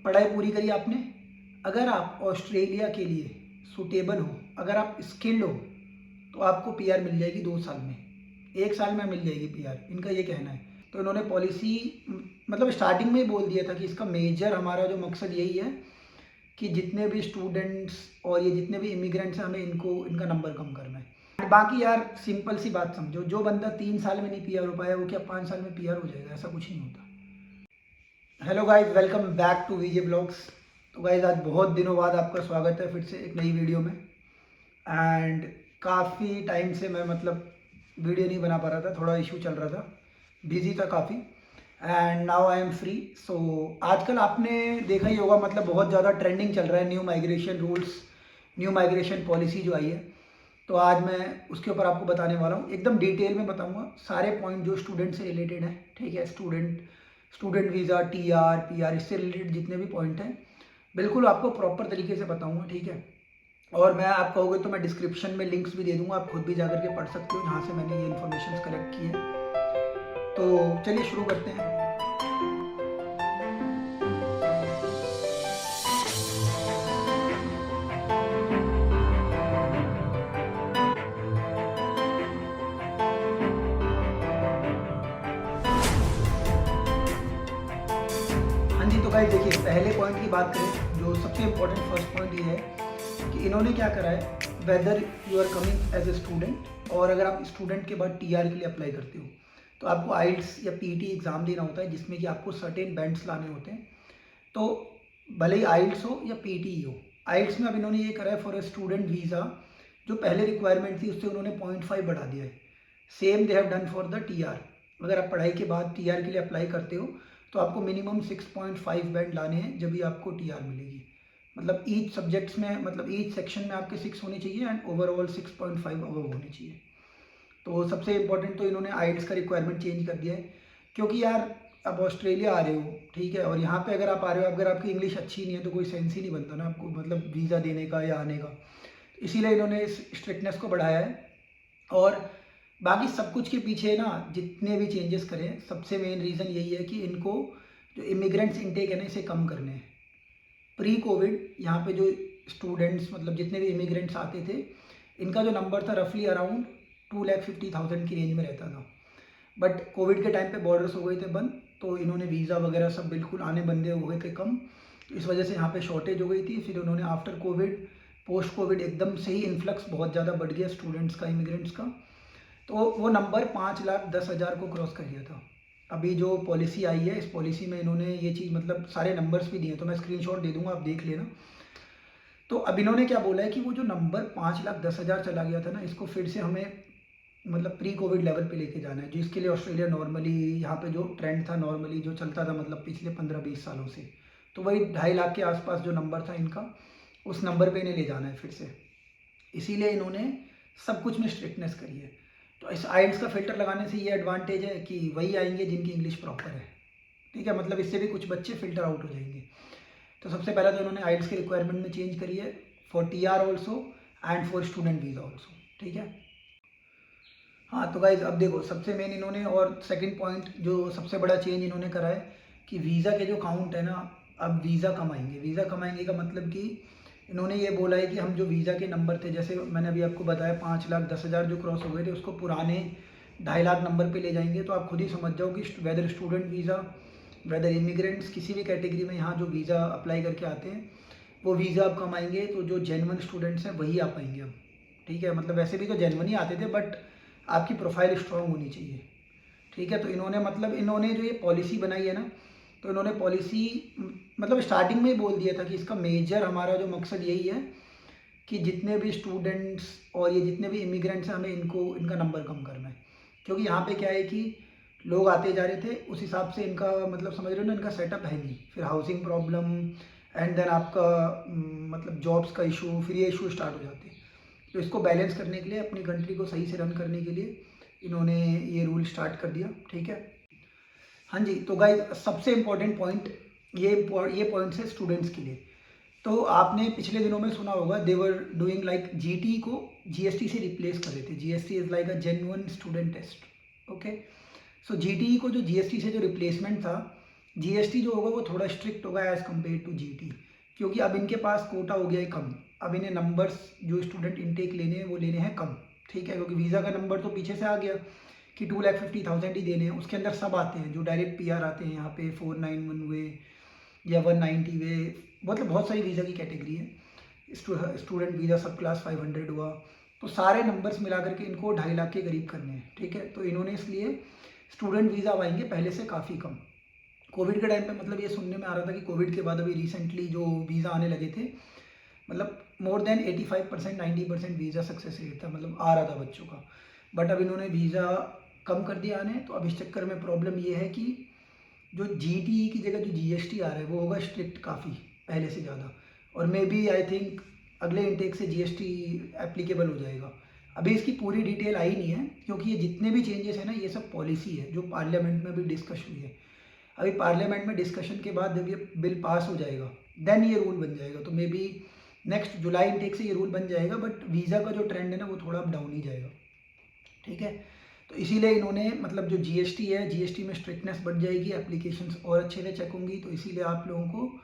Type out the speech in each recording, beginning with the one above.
पढ़ाई पूरी करी आपने। अगर आप ऑस्ट्रेलिया के लिए सूटेबल हो, अगर आप स्किल्ड हो, तो आपको पीआर मिल जाएगी 2 साल में, 1 साल में मिल जाएगी पीआर, इनका ये कहना है। तो इन्होंने पॉलिसी मतलब स्टार्टिंग में ही बोल दिया था कि इसका मेजर हमारा जो मकसद यही है कि जितने भी स्टूडेंट्स और ये जितने भी इमिग्रेंट्स हैं, हमें इनका नंबर कम करना है। बाकी यार सिंपल सी बात समझो, जो बंदा 3 साल में नहीं पीआर हो पाया वो क्या 5 साल में पीआर हो जाएगा? ऐसा कुछ नहीं होता। Hello guys, welcome back to VJ blogs. तो गाइस आज बहुत दिनों बाद आपका स्वागत है फिर से एक नई वीडियो में। एंड काफ़ी टाइम से मैं वीडियो नहीं बना पा रहा था, थोड़ा इशू चल रहा था, बिजी था काफ़ी। And now I am free. So आजकल आपने देखा ही होगा, बहुत ज़्यादा ट्रेंडिंग चल रहा है new migration rules, new migration policy जो आई है। तो आज मैं उसके ऊपर आपको बताने वाला हूँ, एकदम डिटेल में बताऊँगा सारे पॉइंट जो स्टूडेंट से रिलेटेड है। ठीक है, स्टूडेंट वीज़ा, टीआर, पीआर, इससे रिलेटेड जितने भी पॉइंट हैं बिल्कुल आपको प्रॉपर तरीके से बताऊँगा। ठीक है, और मैं आप कहोगे तो मैं डिस्क्रिप्शन में लिंक्स भी दे दूँगा, आप खुद भी जाकर के पढ़ सकते हो जहाँ से मैंने ये इन्फॉर्मेशन कलेक्ट की है। तो चलिए शुरू करते हैं। हाँ जी, तो गाइस देखिए, पहले पॉइंट की बात करें, जो सबसे इम्पोर्टेंट फर्स्ट पॉइंट ये है कि इन्होंने क्या करा है, whether you are coming as a student और अगर आप स्टूडेंट के बाद टीआर के लिए अप्लाई करते हो तो आपको आइल्स या पीटी एग्ज़ाम देना होता है, जिसमें कि आपको सर्टेन बैंड्स लाने होते हैं। तो भले ही आइल्स हो या पीटी हो, आइल्स में अब इन्होंने ये करा है फॉर ए स्टूडेंट वीज़ा, जो पहले रिक्वायरमेंट थी उससे उन्होंने 0.5 बढ़ा दिया है। Same they have done for the TR. अगर आप पढ़ाई के बाद टीआर के लिए अप्लाई करते हो तो आपको मिनिमम 6.5 बैंड लाने हैं, जब भी आपको टीआर मिलेगी। ईच सब्जेक्ट्स में ईच सेक्शन में आपके 6 होनी चाहिए एंड ओवरऑल 6.5 अबव होनी चाहिए। तो सबसे इम्पोर्टेंट तो इन्होंने आइल्स का रिक्वायरमेंट चेंज कर दिया है, क्योंकि यार अब ऑस्ट्रेलिया आ रहे हो, ठीक है, और यहाँ पे अगर आप आ रहे हो, अगर आपकी इंग्लिश अच्छी नहीं है तो कोई सेंस ही नहीं बनता ना आपको वीज़ा देने का या आने का। इसीलिए इन्होंने इस स्ट्रिक्टनेस को बढ़ाया है। और बाकी सब कुछ के पीछे ना जितने भी चेंजेस करें, सबसे मेन रीज़न यही है कि इनको जो इमिग्रेंट्स इनटेक है ना, इसे कम करने हैं। प्री कोविड यहाँ पे जो स्टूडेंट्स जितने भी इमिग्रेंट्स आते थे, इनका जो नंबर था रफली अराउंड 2,50,000 की रेंज में रहता था। बट कोविड के टाइम पे बॉर्डर्स हो गए थे बंद, तो इन्होंने वीज़ा वगैरह सब बिल्कुल आने बंदे हो गए थे कम, तो इस वजह से यहाँ पे शॉर्टेज हो गई थी। फिर उन्होंने आफ्टर कोविड, पोस्ट कोविड एकदम से ही इन्फ्लक्स बहुत ज़्यादा बढ़ गया स्टूडेंट्स का, इमिग्रेंट्स का, तो वो नंबर 5,10,000 को क्रॉस कर गया था। अभी जो पॉलिसी आई है, इस पॉलिसी में इन्होंने ये चीज़ सारे नंबर्स भी दिए, तो मैं स्क्रीनशॉट दे दूंगा, आप देख लेना। तो अब इन्होंने क्या बोला है कि वो जो नंबर 5,10,000 चला गया था ना, इसको फिर से हमें प्री कोविड लेवल पे लेके जाना है, जिसके लिए ऑस्ट्रेलिया नॉर्मली यहाँ पे जो ट्रेंड था, नॉर्मली जो चलता था पिछले 15-20 सालों से, तो वही 2.5 लाख के आसपास जो नंबर था इनका, उस नंबर पे इन्हें ले जाना है फिर से। इसीलिए इन्होंने सब कुछ में स्ट्रिक्टनेस करी है। तो इस आइल्स का फिल्टर लगाने से ये एडवांटेज है कि वही आएंगे जिनकी इंग्लिश प्रॉपर है। ठीक है, इससे भी कुछ बच्चे फिल्टर आउट हो जाएंगे। तो सबसे पहले तो इन्होंने आइल्स के रिक्वायरमेंट में चेंज करी है for TR also and for student visa also. ठीक है, हाँ तो गाइज अब देखो, सबसे मेन इन्होंने और सेकंड पॉइंट जो सबसे बड़ा चेंज इन्होंने करा है कि वीज़ा के जो काउंट है ना, अब वीज़ा कम आएंगे। वीज़ा कम आएंगे का मतलब कि इन्होंने ये बोला है कि हम जो वीज़ा के नंबर थे, जैसे मैंने अभी आपको बताया 5,10,000 जो क्रॉस हो गए थे, उसको पुराने 2.5 लाख नंबर पे ले जाएंगे। तो आप खुद ही समझ जाओ कि whether student visa, whether immigrants, किसी भी कैटेगरी में यहाँ जो वीज़ा अप्लाई करके आते हैं, वो वीज़ा अब कम आएंगे। तो जो जेन्युइन स्टूडेंट्स हैं वही आ पाएंगे अब। ठीक है, वैसे भी तो जेन्युइन ही आते थे, बट आपकी प्रोफाइल स्ट्रांग होनी चाहिए। ठीक है, तो इन्होंने जो ये पॉलिसी बनाई है ना, तो इन्होंने पॉलिसी स्टार्टिंग में ही बोल दिया था कि इसका मेजर हमारा जो मकसद यही है कि जितने भी स्टूडेंट्स और ये जितने भी इमिग्रेंट्स हैं, हमें इनका नंबर कम करना है। क्योंकि यहाँ पे क्या है कि लोग आते जा रहे थे, उस हिसाब से इनका समझ रहे हो ना, इनका सेटअप है नहीं। फिर हाउसिंग प्रॉब्लम एंड देन आपका जॉब्स का इशू, फिर ये इशू स्टार्ट हो जाते हैं। तो इसको बैलेंस करने के लिए, अपनी कंट्री को सही से रन करने के लिए इन्होंने ये रूल स्टार्ट कर दिया। ठीक है, हाँ जी, तो गाइज सबसे इम्पोर्टेंट पॉइंट ये पॉइंट्स है स्टूडेंट्स के लिए। तो आपने पिछले दिनों में सुना होगा, they were doing like GT को जीएसटी से रिप्लेस कर रहे थे। GST is like a genuine student test. Okay, so GT को जो जीएसटी से जो रिप्लेसमेंट था, जीएसटी जो होगा वो थोड़ा स्ट्रिक्ट होगा एज़ कम्पेयर टू जीटी, क्योंकि अब इनके पास कोटा हो गया है कम। अब इन्हें नंबर्स जो स्टूडेंट इनटेक लेने हैं वो लेने हैं कम, ठीक है, क्योंकि वीज़ा का नंबर तो पीछे से आ गया कि 2,50,000 ही देने हैं। उसके अंदर सब आते हैं जो डायरेक्ट पीआर आते हैं यहाँ पे, 491 वे या 190 वे, मतलब बहुत सारी वीज़ा की कैटेगरी है। स्टूडेंट वीज़ा सब क्लास 500 हुआ, तो सारे नंबर्स मिला करके इनको 2.5 लाख के करीब करने हैं, ठीक है। तो इन्होंने इसलिए स्टूडेंट वीज़ा आएंगे पहले से काफ़ी कम। कोविड के टाइम पे मतलब ये सुनने में आ रहा था कि कोविड के बाद अभी रिसेंटली जो वीज़ा आने लगे थे, मतलब more than 85% 90% visa success rate था, मतलब आ रहा था बच्चों का। बट अब इन्होंने वीज़ा कम कर दिया आने, तो अब इस चक्कर में प्रॉब्लम ये है कि जो जीटीई की जगह जो जीएसटी आ रहा है वो होगा स्ट्रिक्ट काफ़ी पहले से ज़्यादा, और मे बी आई थिंक अगले इनटेक से जीएसटी एप्लीकेबल हो जाएगा। अभी इसकी पूरी डिटेल आई नहीं है, क्योंकि ये जितने भी चेंजेस हैं ना ये सब पॉलिसी है जो पार्लियामेंट में भी डिस्कस हुई है। अभी पार्लियामेंट में डिस्कशन के बाद जब ये बिल पास हो जाएगा देन ये रूल बन जाएगा, तो may be next July intake से ये रूल बन जाएगा। बट वीज़ा का जो ट्रेंड है ना वो थोड़ा अप डाउन ही जाएगा, ठीक है। तो इसीलिए इन्होंने मतलब जो जीएसटी है, जीएसटी में स्ट्रिक्टनेस बढ़ जाएगी, एप्लीकेशंस और अच्छे से चेक होंगी, तो इसीलिए आप लोगों को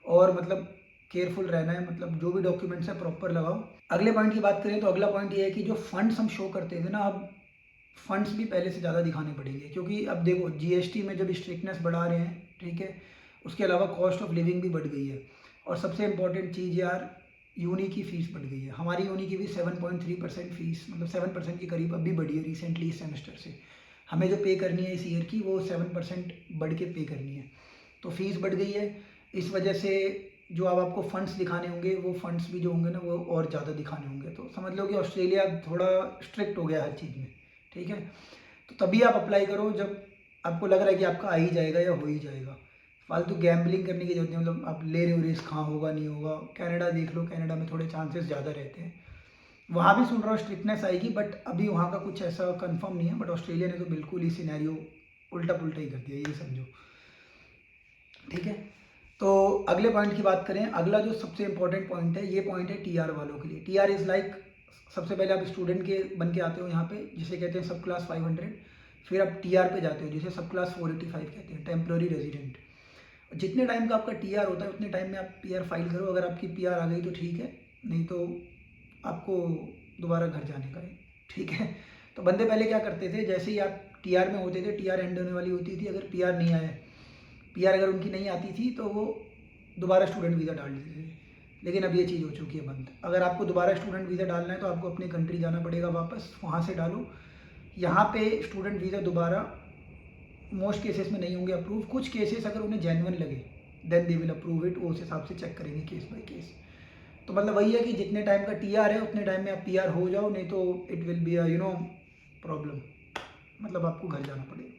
और मतलब केयरफुल रहना है, मतलब जो भी डॉक्यूमेंट्स है प्रॉपर लगाओ। अगले पॉइंट की बात करें तो अगला पॉइंट ये है कि जो फंड्स हम शो करते थे ना, अब फंड्स भी पहले से ज़्यादा दिखाने पड़ेंगे, क्योंकि अब देखो जीएसटी में जब स्ट्रिक्टनेस बढ़ा रहे हैं, ठीक है, उसके अलावा कॉस्ट ऑफ लिविंग भी बढ़ गई है। और सबसे इंपॉर्टेंट चीज़ यार, यूनी की फ़ीस बढ़ गई है। हमारी यूनी की भी 7.3% फीस, मतलब 7% के करीब अभी बढ़ी है रिसेंटली इस सेमेस्टर से। हमें जो पे करनी है इस ईयर की वो 7% बढ़ के पे करनी है, तो फीस बढ़ गई है। इस वजह से जो अब आपको फंड्स दिखाने होंगे वो फंड्स भी जो होंगे ना वो और ज़्यादा दिखाने होंगे। तो समझ लो कि ऑस्ट्रेलिया थोड़ा स्ट्रिक्ट हो गया हर चीज़ में, ठीक है। तो तभी आप अप्लाई करो जब आपको लग रहा है कि आपका आ ही जाएगा या हो ही जाएगा। फालतू गैम्बलिंग करने की जरूरत नहीं, मतलब आप ले रहे हो रिस्क, हाँ होगा नहीं होगा। कनाडा देख लो, कनाडा में थोड़े चांसेस ज़्यादा रहते हैं, वहाँ भी सुन रहा हूँ स्ट्रिक्टनेस आएगी, बट अभी वहाँ का कुछ ऐसा कंफर्म नहीं है। बट ऑस्ट्रेलिया ने तो बिल्कुल ही सिनेरियो उल्टा पुल्टा ही कर दिया, ये समझो, ठीक है। तो अगले पॉइंट की बात करें, अगला जो सबसे इंपॉर्टेंट पॉइंट है, ये पॉइंट है टीआर वालों के लिए। टीआर इज़ लाइक, सबसे पहले आप स्टूडेंट के बन के आते हो यहाँ पे, जिसे कहते हैं सब क्लास 500। फिर आप टीआर पे जाते हो जिसे सब क्लास 485 कहते हैं, टेम्प्रोरी रेजिडेंट। जितने टाइम का आपका टीआर होता है उतने टाइम में आप पीआर फाइल करो। अगर आपकी पीआर आ गई तो ठीक है, नहीं तो आपको दोबारा घर जाने का है, ठीक है। तो बंदे पहले क्या करते थे, जैसे ही आप टीआर में होते थे, टीआर एंड होने वाली होती थी, अगर पीआर नहीं आया, पीआर अगर उनकी नहीं आती थी तो वो दोबारा स्टूडेंट वीज़ा डाल देते थे। लेकिन अब ये चीज़ हो चुकी है बंद। अगर आपको दोबारा स्टूडेंट वीज़ा डालना है तो आपको अपनी कंट्री जाना पड़ेगा वापस, वहाँ से डालो। यहाँ पे स्टूडेंट वीज़ा दोबारा मोस्ट केसेस में नहीं होंगे अप्रूव। कुछ केसेस अगर उन्हें जेन्युइन लगे then they will approve it, वो उस हिसाब से चेक करेंगे केस बाय केस। तो मतलब वही है कि जितने टाइम का टीआर है उतने टाइम में आप पीआर हो जाओ, नहीं तो it will be a problem, मतलब आपको घर जाना पड़ेगा।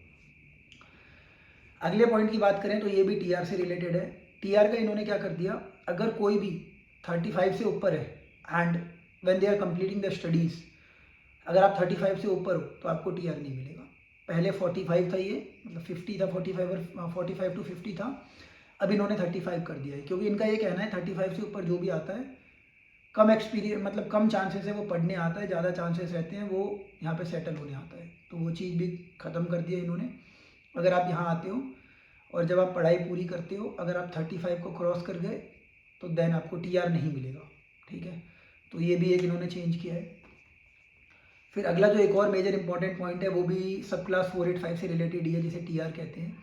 अगले पॉइंट की बात करें तो ये भी टीआर से रिलेटेड है। टीआर का इन्होंने क्या कर दिया, अगर कोई भी 35 से ऊपर है and when they are completing the studies, अगर आप 35 से ऊपर हो तो आपको टीआर नहीं मिलेगा। पहले 45 था, ये मतलब 50 था, 45 और 45 to 50 था। अब इन्होंने 35 कर दिया है, क्योंकि इनका ये कहना है 35 से ऊपर जो भी आता है कम एक्सपीरियंस, मतलब कम चांसेस है वो पढ़ने आता है, ज़्यादा चांसेस रहते हैं वो यहाँ पे सेटल होने आता है। तो वो चीज़ भी ख़त्म कर दिया इन्होंने। अगर आप यहाँ आते हो और जब आप पढ़ाई पूरी करते हो, अगर आप 35 को क्रॉस कर गए तो देन आपको टीआर नहीं मिलेगा, ठीक है। तो ये भी एक इन्होंने चेंज किया है। फिर अगला जो एक और मेजर इंपॉर्टेंट पॉइंट है वो भी सब क्लास 485 से रिलेटेड ही है, जिसे टीआर कहते हैं।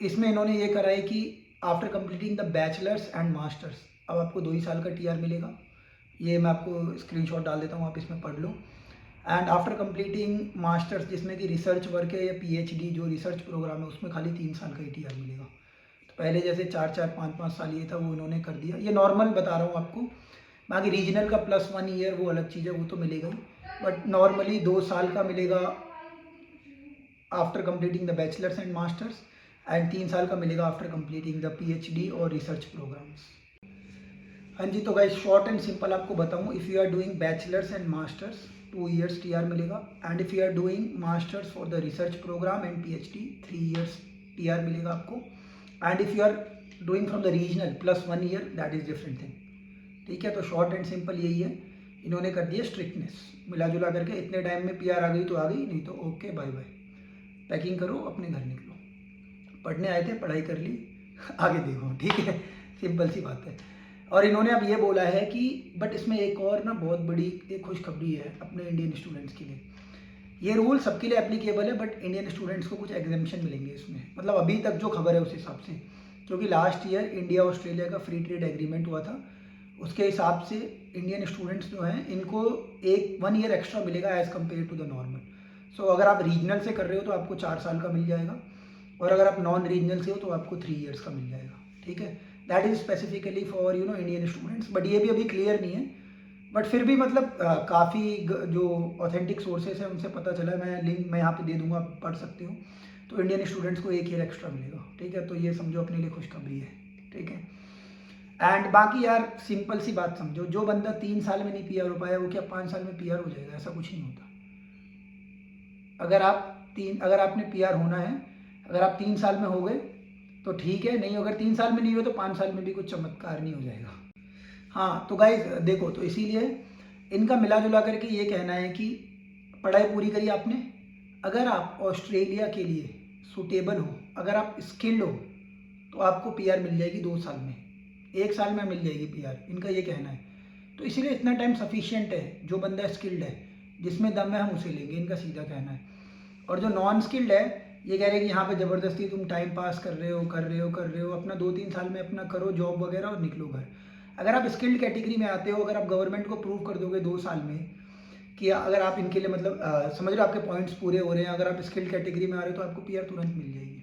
इसमें इन्होंने ये करा है कि after completing the bachelors and masters, अब आपको 2 ही साल का टीआर मिलेगा। ये मैं आपको स्क्रीनशॉट डाल देता हूँ, आप इसमें पढ़ लो। एंड आफ्टर कंप्लीटिंग मास्टर्स, जिसमें कि रिसर्च वर्क है या पीएचडी जो रिसर्च प्रोग्राम है, उसमें खाली 3 साल का ही टीआर मिलेगा। तो पहले जैसे 4-4, 5-5 साल ये था, वो इन्होंने कर दिया। ये नॉर्मल बता रहा हूँ आपको, बाकी रीजनल का +1 ईयर वो अलग चीज़ है, वो तो मिलेगा ही। बट नॉर्मली 2 साल का मिलेगा after completing the bachelors and masters, and 3 साल का मिलेगा आफ्टर कंप्लीटिंग द पीएचडी और रिसर्च प्रोग्राम्स। हाँ जी, तो गाइस शॉर्ट एंड सिंपल आपको बताऊँ, if you are doing bachelors and masters 2 years TR मिलेगा, and if you are doing masters for the research program and PhD 3 years TR मिलेगा आपको, and if you are doing from the regional +1 year, that is different thing, ठीक है। तो short and simple यही है, इन्होंने कर दिया स्ट्रिक्टनेस मिला जुला करके। इतने टाइम में पीआर आ गई तो आ गई, नहीं तो ओके बाय बाय, पैकिंग करो अपने घर निकलो। पढ़ने आए थे, पढ़ाई कर ली, आगे देखो, ठीक है, सिंपल सी बात है। और इन्होंने अब ये बोला है कि बट इसमें एक और ना बहुत बड़ी एक खुशखबरी है अपने इंडियन स्टूडेंट्स के लिए। ये रूल सबके लिए एप्लीकेबल है, बट इंडियन स्टूडेंट्स को कुछ एग्जेम्पशन मिलेंगे इसमें, मतलब अभी तक जो खबर है उस हिसाब से, क्योंकि लास्ट ईयर इंडिया ऑस्ट्रेलिया का फ्री ट्रेड एग्रीमेंट हुआ था, उसके हिसाब से इंडियन स्टूडेंट्स जो हैं इनको 1 ईयर एक्स्ट्रा मिलेगा as compare to the normal. So अगर आप रीजनल से कर रहे हो तो आपको 4 साल का मिल जाएगा, और अगर आप नॉन रीजनल से हो तो आपको 3 ईयर्स का मिल जाएगा, ठीक है। That is specifically for Indian students, but ये भी अभी क्लियर नहीं है। बट फिर भी मतलब काफ़ी जो ऑथेंटिक सोर्सेस हैं उनसे पता चला, मैं लिंक मैं यहाँ पे दे दूँगा, आप पढ़ सकते हो। तो इंडियन स्टूडेंट्स को 1 ईयर एक्स्ट्रा मिलेगा, ठीक है। तो ये समझो अपने लिए खुशखबरी है, ठीक है। एंड बाकी यार सिंपल सी बात समझो, जो बंदा 3 साल में नहीं पीआर हो पाया वो क्या 5 साल में पीआर हो जाएगा? ऐसा कुछ नहीं होता। अगर आपने पीआर होना है, अगर आप 3 साल में हो गए तो ठीक है, नहीं अगर 3 साल में नहीं हुए तो 5 साल में भी कुछ चमत्कार नहीं हो जाएगा। हाँ तो गाइज देखो, तो इसीलिए इनका मिला जुला करके ये कहना है कि पढ़ाई पूरी करी आपने, अगर आप ऑस्ट्रेलिया के लिए सूटेबल हो, अगर आप स्किल्ड हो तो आपको पीआर मिल जाएगी 2 साल में, 1 साल में मिल जाएगी पीआर, इनका ये कहना है। तो इसीलिए इतना टाइम सफिशिएंट है, जो बंदा स्किल्ड है, जिसमें दम है हम उसे लेंगे, इनका सीधा कहना है। और जो नॉन स्किल्ड है ये कह रहे हैं कि यहाँ पे ज़बरदस्ती तुम टाइम पास कर रहे हो, अपना 2-3 साल में अपना करो जॉब वगैरह और निकलो घर। अगर आप स्किल्ड कैटेगरी में आते हो, अगर आप गवर्नमेंट को प्रूव कर दोगे 2 साल में कि अगर आप इनके लिए मतलब समझ रहे हो आपके पॉइंट्स पूरे हो रहे हैं, अगर आप स्किल्ड कैटेगरी में आ रहे हो तो आपको पीआर तुरंत मिल जाएगी।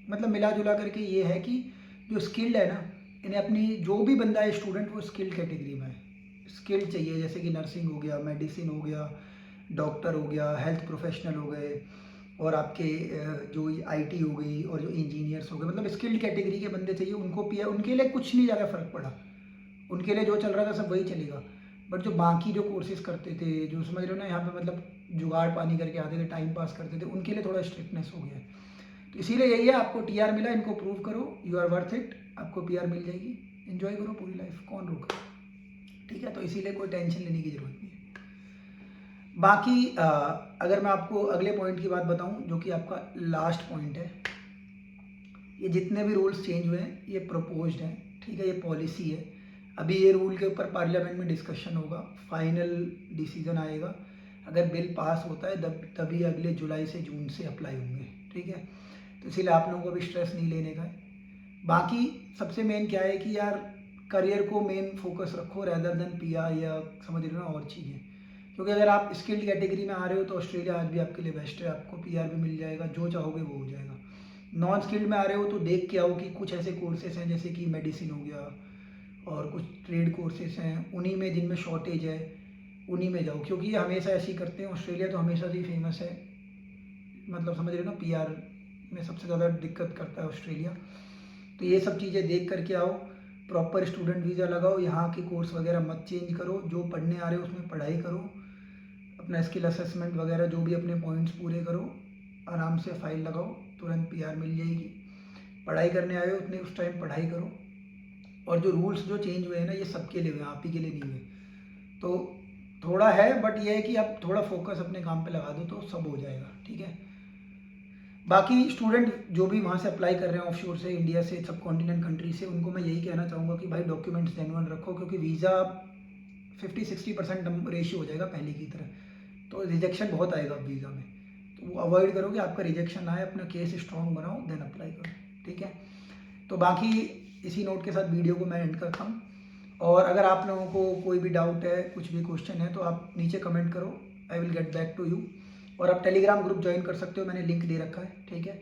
मतलब मिला जुला करके ये है कि जो स्किल्ड है ना, इन्हें अपनी जो भी बंदा है स्टूडेंट वो स्किल्ड कैटेगरी में है, स्किल्ड चाहिए, जैसे कि नर्सिंग हो गया, मेडिसिन हो गया, डॉक्टर हो गया, हेल्थ प्रोफेशनल हो गए, और आपके जो आईटी हो गई, और जो इंजीनियर्स हो गए, मतलब स्किल्ड कैटेगरी के बंदे चाहिए, उनको पीआर, उनके लिए कुछ नहीं ज़्यादा फ़र्क पड़ा, उनके लिए जो चल रहा था सब वही चलेगा। बट जो बाकी जो कोर्सेज करते थे, जो समझ रहे हो ना यहाँ पे मतलब जुगाड़ पानी करके आते थे, टाइम पास करते थे, उनके लिए थोड़ा स्ट्रिक्टनेस हो गया है। तो इसीलिए यही है, आपको टीआर मिला, इनको प्रूव करो, यू आर वर्थ इट, आपको पीआर मिल जाएगी, एंजॉय करो पूरी लाइफ, कौन रोका, ठीक है। तो इसीलिए कोई टेंशन लेने की ज़रूरत नहीं है। बाकी अगर मैं आपको अगले पॉइंट की बात बताऊं, जो कि आपका लास्ट पॉइंट है, ये जितने भी रूल्स चेंज हुए हैं ये प्रपोज्ड हैं, ठीक है, ये पॉलिसी है। अभी ये रूल के ऊपर पार्लियामेंट में डिस्कशन होगा, फाइनल डिसीजन आएगा, अगर बिल पास होता है तभी अगले जुलाई से जून से अप्लाई होंगे, ठीक है। तो इसीलिए आप लोगों को भी स्ट्रेस नहीं लेने का है। बाकी सबसे मेन क्या है कि यार करियर को मेन फोकस रखो रैदर देन पीआर या समझ रहे हो ना और चीज़ें, क्योंकि अगर आप स्किल्ड कैटेगरी में आ रहे हो तो ऑस्ट्रेलिया आज भी आपके लिए बेस्ट है, आपको पीआर भी मिल जाएगा, जो चाहोगे वो हो जाएगा। नॉन स्किल्ड में आ रहे हो तो देख के आओ कि कुछ ऐसे कोर्सेज हैं जैसे कि मेडिसिन हो गया, और कुछ ट्रेड कोर्सेज हैं, उन्हीं में जिनमें शॉर्टेज है उन्हीं में जाओ, क्योंकि ये हमेशा ऐसे ही करते हैं। ऑस्ट्रेलिया तो हमेशा से ही फेमस है, मतलब समझ रहे हो ना, पीआर में सबसे ज़्यादा दिक्कत करता है ऑस्ट्रेलिया। तो ये सब चीज़ें देख करके आओ, प्रॉपर स्टूडेंट वीज़ा लगाओ, यहाँ के कोर्स वगैरह मत चेंज करो, जो पढ़ने आ रहे हो उसमें पढ़ाई करो, अपना स्किल असेसमेंट वगैरह जो भी अपने पॉइंट्स पूरे करो, आराम से फाइल लगाओ, तुरंत पीआर मिल जाएगी। पढ़ाई करने आए हो उतने उस टाइम पढ़ाई करो, और जो रूल्स जो चेंज हुए हैं ना ये सबके लिए हुए, आप ही के लिए नहीं हुए। तो थोड़ा है, बट ये है कि आप थोड़ा फोकस अपने काम पे लगा दो तो सब हो जाएगा, ठीक है। बाकी स्टूडेंट जो भी वहाँ से अप्लाई कर रहे हैं ऑफशोर से, इंडिया से, सब कॉन्टिनेंट कंट्री से, उनको मैं यही कहना चाहूँगा कि भाई डॉक्यूमेंट्स जेन्युइन रखो, क्योंकि वीज़ा 50-60% रेशियो हो जाएगा पहले की तरह, तो रिजेक्शन बहुत आएगा वीज़ा में, तो वो अवॉइड करो कि आपका रिजेक्शन आए, अपना केस स्ट्रॉन्ग बनाओ देन अप्लाई करो, ठीक है। तो बाकी इसी नोट के साथ वीडियो को मैं एंड करता हूँ, और अगर आप लोगों को कोई भी डाउट है, कुछ भी क्वेश्चन है, तो आप नीचे कमेंट करो, I will get back to you. और आप टेलीग्राम ग्रुप ज्वाइन कर सकते हो, मैंने लिंक दे रखा है, ठीक है।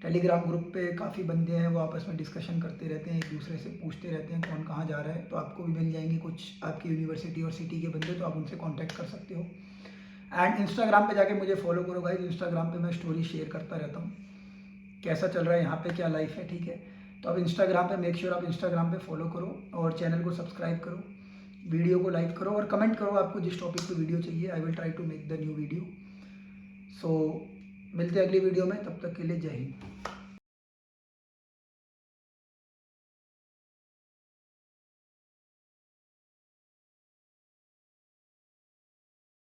टेलीग्राम ग्रुप पे काफ़ी बंदे हैं, वो आपस में डिस्कशन करते रहते हैं, एक दूसरे से पूछते रहते हैं कौन कहाँ जा रहा है, तो आपको भी मिल जाएंगे कुछ आपकी यूनिवर्सिटी और सिटी के बंदे, तो आप उनसे कांटेक्ट कर सकते हो। एंड इंस्टाग्राम पे जाके मुझे फॉलो करो गाइस, इंस्टाग्राम पे मैं स्टोरी शेयर करता रहता हूँ, कैसा चल रहा है यहाँ पे, क्या लाइफ है, ठीक है। तो आप इंस्टाग्राम पे मेक श्योर आप इंस्टाग्राम पे फॉलो करो, और चैनल को सब्सक्राइब करो, वीडियो को लाइक करो, और कमेंट करो आपको जिस टॉपिक पे वीडियो चाहिए, I will try to make the new video. So मिलते हैं अगली वीडियो में, तब तक के लिए जय हिंद।